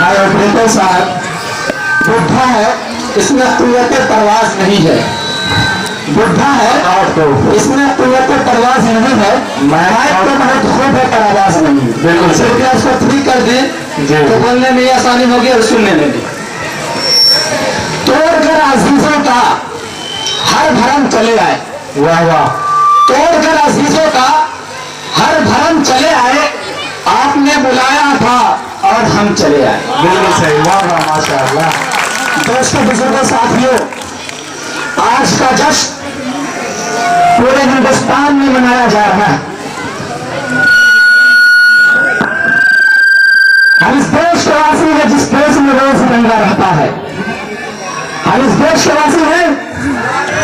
Operator साहब, बुढ़ा है, इसमें कुव्वत परवाज नहीं है। बुढ़ा है, इसमें कुव्वत परवाज नहीं है। माइक तो बहुत खूब है पर आवाज नहीं। बिल्कुल कृपया इसको फ्री कर दें तो बोलने में आसानी होगी और सुनने में भी। तोड़कर अजीजों का हर भरम चले आए। वाह वाह। तोड़कर अजीजों का हर भरम चले आए, आपने बुलाया था और हम चले आए। बिल्कुल सही। वाह वाह माशाअल्लाह। दोस्तों, बुजुर्गों, साथियों, आज का जश्न पूरे हिंदुस्तान में मनाया जा रहा है। हम इस देश के वासी हैं जिस देश में रोज तिरंगा रहता है। हम इस देश के वासी हैं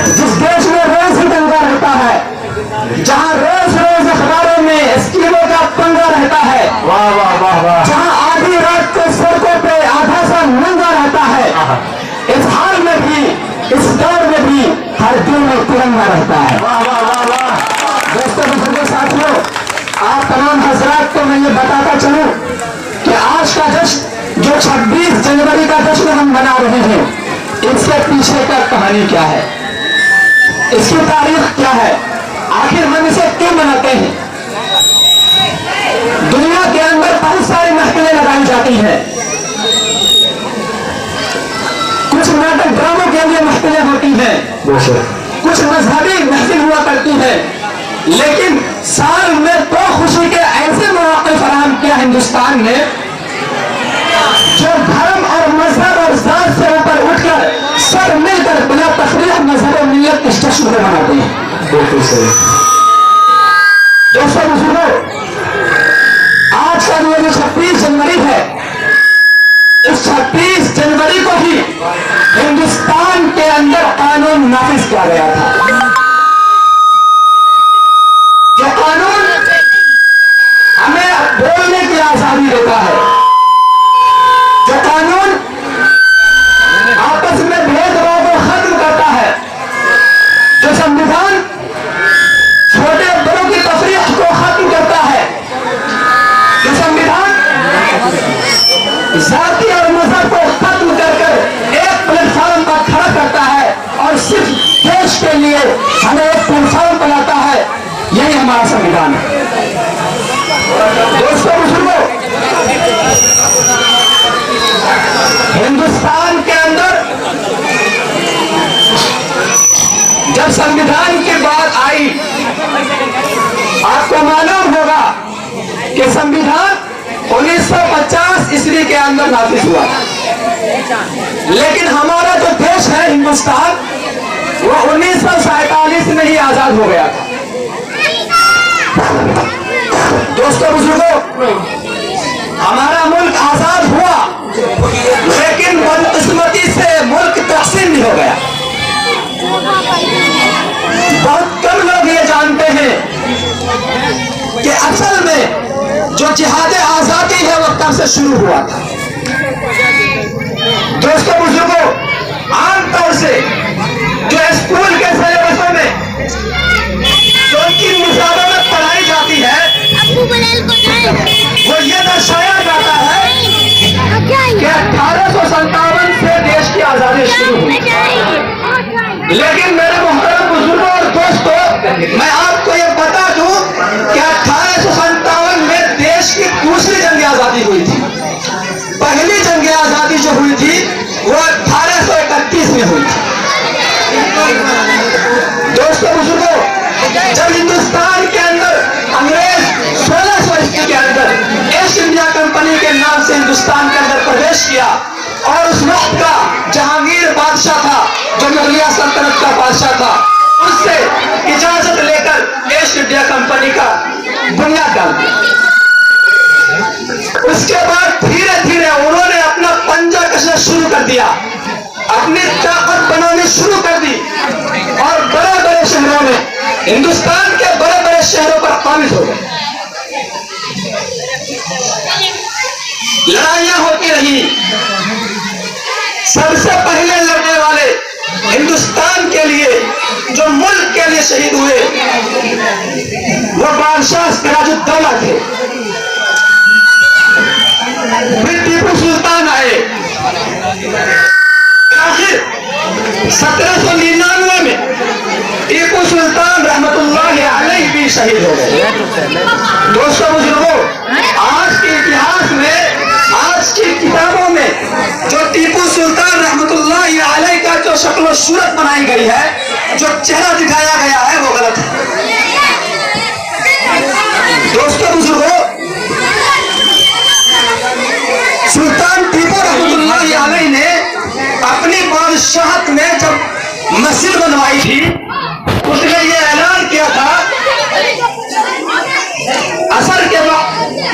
जिस देश में रोज तिरंगा रहता है, जहां रोज रोज अखबारों में स्कीमों का पंगा रहता है। वाह वाह वाह वाह। जहां आधी रात को सड़कों पे आधा सा नंगा रहता है, इस हाल में भी, इस दौर में भी हर दिल में तिरंगा रहता है। वाह वाह वाह वाह। दोस्तों, बुजुर्गों, साथियों, आप तमाम हजरात को मैं ये बताता चलूं कि आज का जश्न जो 26 जनवरी का जश्न हम मना रहे हैं, इसके पीछे का कहानी क्या है, इसकी तारीख क्या है, आखिर हम इसे क्यों मनाते हैं। दुनिया के अंदर बहुत सारी महफिलें लगाई जाती हैं। कुछ नाटक ड्रामों के लिए महफिलें होती हैं, कुछ मजहबी महफिल हुआ करती है, लेकिन साल में तो खुशी के ऐसे मौके फराहम किया हिंदुस्तान ने जो धर्म और मजहब और जात से ऊपर उठकर सब मिलकर बिना तफरीक मजहब और मिल्लत इस जश्न को मनाते हैं। बिल्कुल सही। दोस्तों, बुजुर्गों, आज का जो 26 जनवरी है, इस 26 जनवरी को ही हिंदुस्तान के अंदर कानून नाफिज किया गया था। जो कानून हमें बोलने की आजादी देता है, जो कानून आपस में भेदभाव को खत्म करता है, जो संविधान छोटे बड़ों की तफरीक को खत्म करता है, जो संविधान जाति और मजहब को खत्म कर एक प्लेटफॉर्म पर खड़ा करता है और सिर्फ देश के लिए हमें एक प्लेटफॉर्म बनाता है, यही हमारा संविधान है। दोस्तों, बुजुर्गों, हिंदुस्तान के अंदर जब संविधान की बात आई, आपको मालूम होगा कि संविधान 1950 ईस्वी के अंदर नाफिज हुआ, लेकिन हमारा जो देश है हिंदुस्तान, वो 1947 में ही आजाद हो गया था। दोस्तों, बुजुर्गों, हमारा मुल्क आजाद हुआ, लेकिन बदकिस्मती से मुल्क तकसीम भी हो गया। बहुत कम लोग ये जानते हैं कि असल में जो जिहाद आजादी है वो कब से शुरू हुआ था। दोस्तों, बुजुर्गों, आमतौर से जो स्कूल के सिलेबसों में जो उनकी निशानों में पढ़ाई जाती है, वो ये दर्शाया जाता है कि 1857 से देश की आजादी शुरू हुई। लेकिन मेरे मोहतरम बुजुर्गों और दोस्तों, मैं आपको ये बता दूं कि 1857 में देश की दूसरी जंग आजादी हुई थी। पहली जंग आजादी जो हुई थी वो 1831 में हुई थी। दोस्तों, बुजुर्गों, जब हिंदुस्तान के अंदर अंग्रेज 1600 ईस्वी के अंदर ईस्ट इंडिया कंपनी के नाम से हिंदुस्तान के अंदर प्रवेश किया, और उस वक्त का जहांगीर बादशाह था, जो मुगलिया सल्तनत का बादशाह था, उससे इजाजत लेकर ईस्ट इंडिया कंपनी का बुनियाद डाल दिया। उसके बाद धीरे धीरे उन्होंने अपना पंजा कसना शुरू कर दिया, अपनी ताकत बनानी शुरू कर दी, और बड़े बड़े शहरों में, हिंदुस्तान के बड़े बड़े शहरों पर काबिज हो गए। लड़ाइयां होती रही। सबसे पहले लड़ने वाले हिंदुस्तान के लिए, जो मुल्क के लिए शहीद हुए, वो बादशाह सिराजुद्दौला थे। फिर टीपू सुल्तान दोस्तों बुजुर्गों, आज के इतिहास में, आज की किताबों में जो टीपू सुल्तान रहमतुल्लाहि अलैह का जो शक्ल सूरत बनाई गई है, जो चेहरा दिखाया गया है, वो गलत है। दोस्तों बुजुर्गों, सुल्तान टीपू रहमतुल्लाहि अलैह ने अपनी बादशाहत में जब मस्जिद बनवाई थी, उसने ये ऐलान किया था, असर के बाद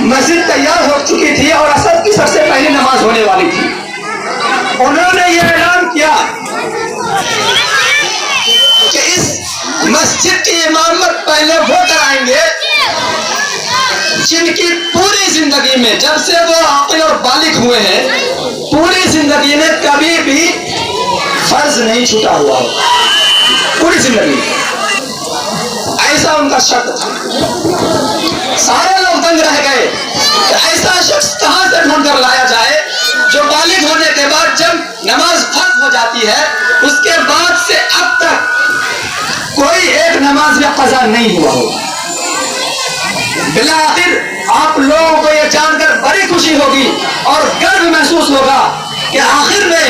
मस्जिद तैयार हो चुकी थी और असर की सबसे पहली नमाज होने वाली थी। उन्होंने ये ऐलान किया कि इस मस्जिद की इमामत पहले वो कराएंगे जिनकी पूरी जिंदगी में, जब से वो आकिल और बालिग हुए हैं, पूरी जिंदगी में कभी भी फर्ज नहीं छूटा हुआ हो, पूरी जिंदगी। ऐसा उनका शर्त था। सारे लोग दंग रह गए कि ऐसा शख्स कहां से ढूंढ कर लाया जाए जो बालिग होने के बाद जब नमाज फर्ज हो जाती है, उसके बाद से अब तक कोई एक नमाज में कज़ा नहीं हुआ होगा। बिलाखिर आप लोगों को यह जानकर बड़ी खुशी होगी और गर्व महसूस होगा कि आखिर में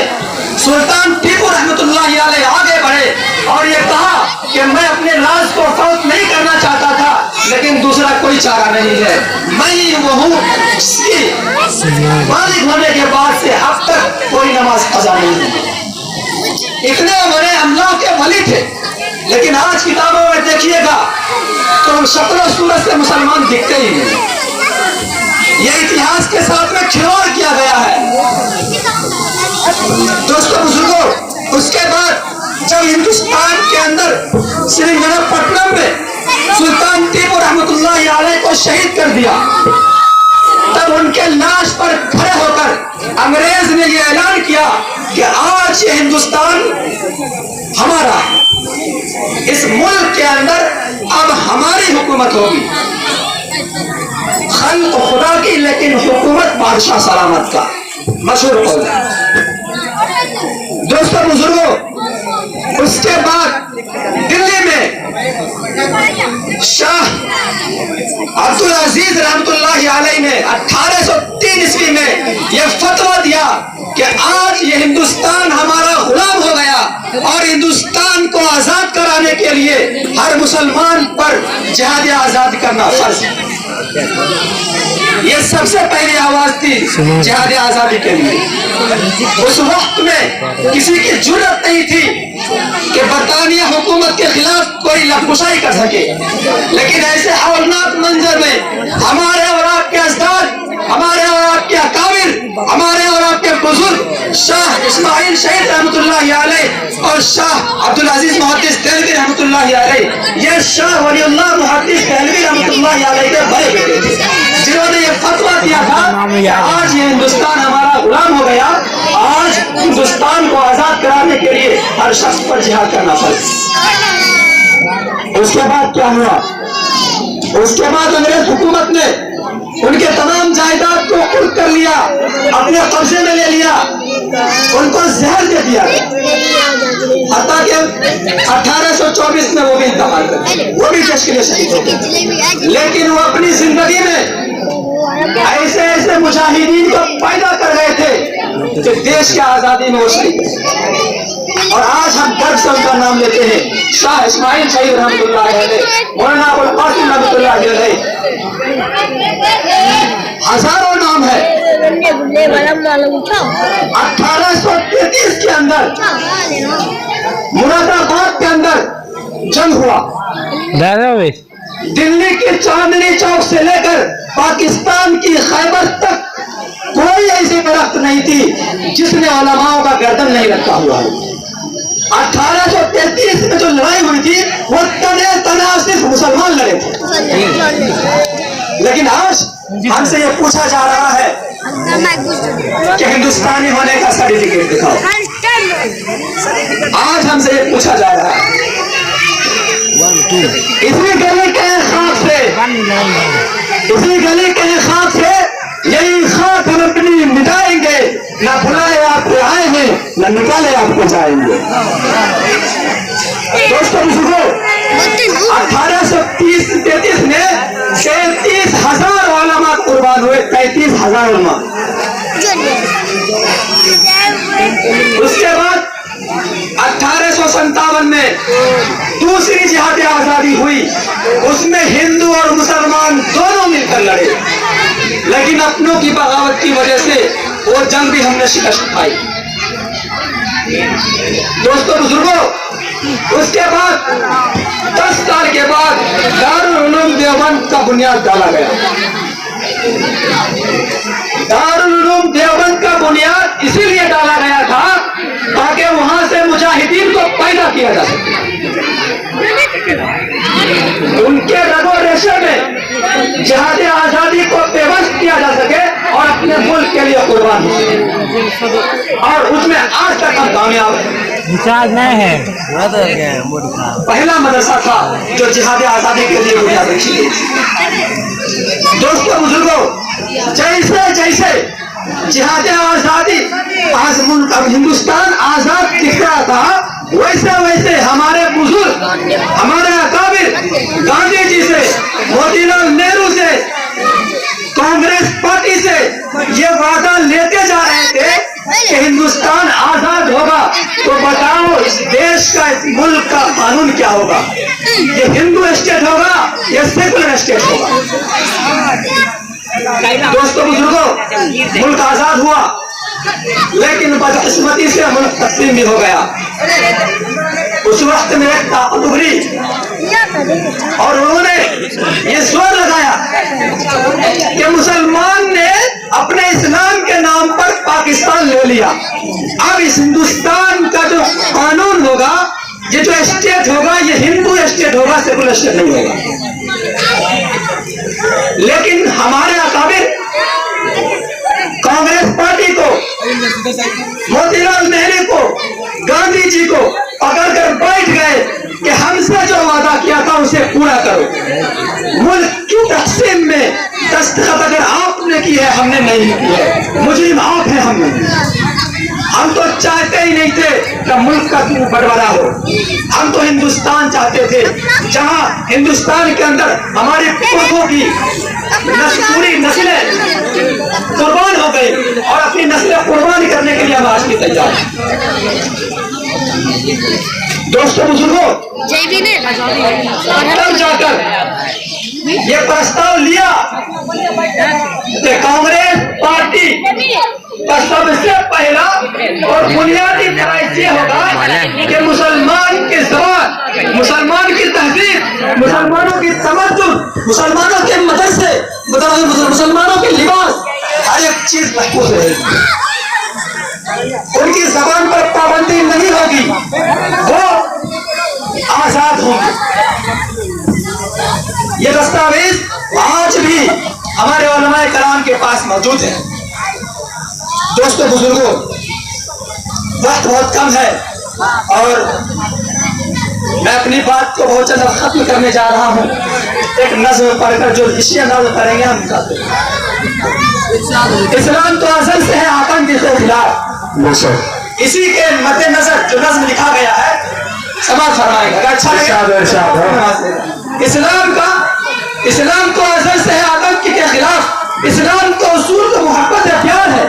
सुल्तान टीपू रहमतुल्लाहि अलैह आगे बढ़े और ये कहा कि मैं अपने राज को फौत नहीं करना चाहता था, लेकिन दूसरा कोई चारा नहीं है, मैं ही वो हूँ जिसकी बालिग होने के बाद से अब तक कोई नमाज कज़ा नहीं है। इतने बड़े अल्लाह के वली थे, लेकिन आज किताबों में देखिएगा तो शक्ल सूरत से मुसलमान दिखते ही नहीं। ये इतिहास के साथ में खिलवाड़ किया गया है। दोस्तों बुजुर्गों, उसके बाद जब हिंदुस्तान के अंदर श्रीरंगपट्टनम में सुल्तान टीपू रहमतुल्लाहि अलैह को शहीद कर दिया, तब उनके लाश पर खड़े होकर अंग्रेज ने यह ऐलान किया कि आज ये हिंदुस्तान हमारा, इस मुल्क के अंदर अब हमारी हुकूमत होगी। खल्क खुदा की, लेकिन हुकूमत बादशाह सलामत का, मशहूर कौल है। दोस्तों बुजुर्गों, उसके बाद दिल्ली में शाह अब्दुल अजीज रहमतुल्लाहि अलैह ने 1803 ईस्वी में यह फतवा दिया कि आज ये हिंदुस्तान हमारा गुलाम हो गया और हिंदुस्तान को आजाद कराने के लिए हर मुसलमान पर जिहाद आजाद करना फर्ज है। ये सबसे पहली आवाज थी जिहाद आजादी के लिए। उस वक्त में किसी की जुर्रत नहीं थी कि बरतानिया हुकूमत के खिलाफ कोई लफगुशाई कर सके, लेकिन ऐसे हौलनाक मंजर में हमारे और आपके अजदाद, हमारे और आपके अकाबिर, हमारे और आपके बुजुर्ग शाह इस्माइल शहीद रहमतुल्लाहि अलैह और शाह अब्दुल अजीज मुहद्दिस देलवी रहमतुल्लाहि अलैह, ये शाह वलीउल्लाह मुहद्दिस देलवी रहमतुल्लाहि अलैह के बड़े बेटे थे, जिन्होंने ये फतवा दिया था कि आज ये हिंदुस्तान हमारा गुलाम हो गया, आज हिंदुस्तान को आजाद कराने के लिए हर शख्स पर जिहाद करना फर्ज। उसके बाद क्या हुआ? उसके बाद अंग्रेज हुकूमत ने उनके तमाम जायदाद को कुर्क कर लिया, अपने कब्जे में ले लिया, उनको जहर दे दिया, हत्ता कि 1824 में वो भी इंतकाल कर गए, वो भी देश के लिए शहीद हो गए। लेकिन वो अपनी जिंदगी में ऐसे ऐसे मुजाहिदीन को पैदा कर रहे थे जो देश की आजादी में वो शहीद। और आज हम गर्व से उनका नाम लेते हैं, शाह इस्माइल शहीद रहमतुल्लाहि अलैह, मौलाना अबुल कासिम रहमतुल्लाहि अलैह। हजारों नाम है। 1833 के अंदर मुरादाबाद के अंदर जंग हुआ। दिल्ली के चांदनी चौक से लेकर पाकिस्तान की खैबर तक कोई ऐसी दरख्त नहीं थी जिसने उलमाओं का गर्दन नहीं रखा हुआ है। 1833 में जो लड़ाई हुई थी वो तना सिर्फ मुसलमान लड़े थे। लेकिन आज हमसे ये पूछा जा रहा है कि हिंदुस्तानी होने का सर्टिफिकेट दिखाओ। आज हमसे ये पूछा जा रहा है। इसी गली के खाक से, इसी गली के खाक से यही खाक हम अपनी मिटाएंगे, न भुलाए आपको आएंगे, न निकाले आपको जाएंगे। दोस्तों बुजुर्गों, 1833 में 1000 उलमा। उसके बाद 1857 में दूसरी जिहाद आजादी हुई, उसमें हिंदू और मुसलमान दोनों मिलकर लड़े, लेकिन अपनों की बगावत की वजह से वो जंग भी हमने शिकस्त खाई। दोस्तों बुजुर्गों, उसके बाद 10 साल के बाद दारुल उलूम देवबंद का बुनियाद डाला गया। दारुल उलूम देवबंद का बुनियाद इसीलिए डाला गया था ताकि वहां से मुजाहिदीन को पैदा किया जा सके, उनके रगो रेशे में जिहाद आजादी को पेवस्त किया जा सके और अपने मुल्क के लिए कुर्बान हो सके, और उसमें आज तक हम कामयाब हैं। रिचार्ज नहीं है, पहला मदरसा था जो जिहाद आजादी के लिए बुनियाद रखी गई। दोस्तों बुजुर्गों, जैसे जैसे जिहाद आजादी आज मुल्क अब हिंदुस्तान आजाद दिख रहा था, वैसे वैसे हमारे बुजुर्ग, हमारे अकाबिर गांधी जी से, मोतीलाल नेहरू से, कांग्रेस पार्टी से ये वादा लेते जा रहे थे कि हिंदुस्तान आजाद होगा, तो बताओ इस देश का, इस मुल्क का कानून क्या होगा? ये हिंदू स्टेट होगा या सेकुलर स्टेट होगा? दोस्तों बुजुर्गों, मुल्क आजाद हुआ, लेकिन बदकिस्मती से मुल्क तस्लीम भी हो गया। उस वक्त में एक ताकत उभरी और उन्होंने ये जोर लगाया कि मुसलमान ने अपने इस्लाम के नाम पर पाकिस्तान ले लिया, अब इस हिंदुस्तान का जो कानून होगा, ये जो स्टेट होगा, ये हिंदू स्टेट होगा, सेकुलर स्टेट नहीं होगा। लेकिन हमारे अकाबिर कांग्रेस पार्टी को, मोतीलाल नेहरू को, गांधी जी को पकड़कर बैठ गए कि हमसे जो वादा किया था उसे पूरा करो। मुल्क की तकसीम में दस्तखत अगर आपने की है, हमने नहीं की है, मुजरिम आप हैं, हम नहीं। हम तो चाहते ही नहीं थे कि मुल्क का बंटवारा हो, हम तो हिंदुस्तान चाहते थे जहां हिंदुस्तान के अंदर हमारे पुरखों की पूरी नस्लें कुर्बान हो गई और अपनी नस्लें कुर्बान करने के लिए हम आज भी तैयार हैं। दोस्तों बुजुर्गों, तब जाकर ये प्रस्ताव लिया कि कांग्रेस पार्टी का सबसे पहला और बुनियादी फर्ज ये होगा कि मुसलमान की ज़बान, मुसलमान की तहजीब, मुसलमानों की तमद्दुन, मुसलमानों के मदरसे, मुसलमानों के लिबास, हर एक चीज महफूज रहेगी। उनकी ज़बान पर पाबंदी नहीं होगी, वो आजाद होंगे। ये दस्तावेज आज भी हमारे उलमाए कराम के पास मौजूद है। दोस्तों बुजुर्गों, वक्त बहुत कम है और मैं अपनी बात को बहुत ज्यादा खत्म करने जा रहा हूँ। एक नज़्म पढ़कर जो विषय नज़्म करेंगे हम कहते हैं, इस्लाम तो अज़ल से है आतंक के खिलाफ। इसी के मद्देनजर जो नज़्म लिखा गया है, समाज फरमाएगा, अगर अच्छा लगे। इस्लाम तो अज़ल से है आतंक के खिलाफ, इस्लाम तो उसूल तो मोहब्बत है, प्यार है।